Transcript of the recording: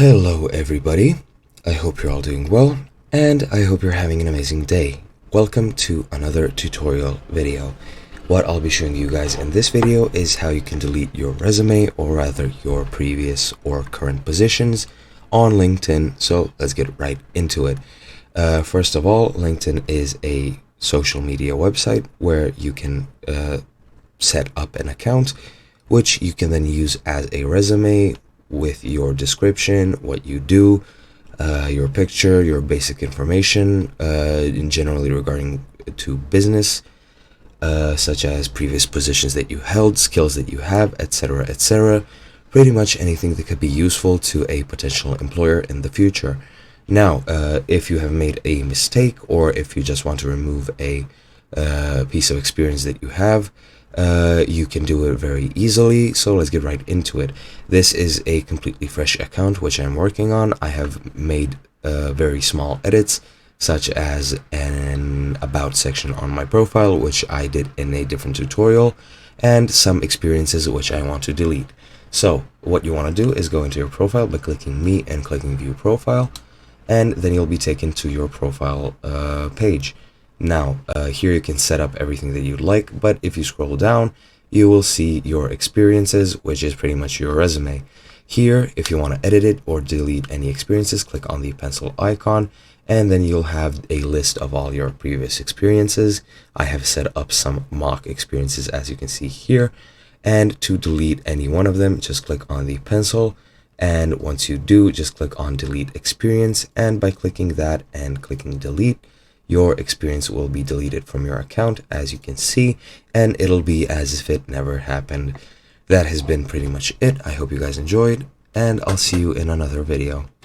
Hello everybody, I hope you're all doing well, and I hope you're having an amazing day. Welcome to another tutorial video. What I'll be showing you guys in this video is how you can delete your resume, or rather your previous or current positions on LinkedIn. So let's get right into it. First of all, LinkedIn is a social media website where you can set up an account, which you can then use as a resume with your description, what you do, your picture, your basic information, in generally regarding to business, such as previous positions that you held, skills that you have, etc., etc. Pretty much anything that could be useful to a potential employer in the future. Now, if you have made a mistake, or if you just want to remove a piece of experience that you have, you can do it very easily. So let's get right into it. This is a completely fresh account which I'm working on. I have made very small edits, such as an about section on my profile, which I did in a different tutorial, and some experiences which I want to delete. So what you want to do is go into your profile by clicking me and clicking view profile, and then you'll be taken to your profile page. Now, here you can set up everything that you'd like, but if you scroll down, you will see your experiences, which is pretty much your resume. Here, if you want to edit it or delete any experiences, click on the pencil icon, and then you'll have a list of all your previous experiences. I have set up some mock experiences, as you can see here, and to delete any one of them, just click on the pencil, and once you do, just click on delete experience, and by clicking that and clicking delete, your experience will be deleted from your account, as you can see, and it'll be as if it never happened. That has been pretty much it. I hope you guys enjoyed, and I'll see you in another video.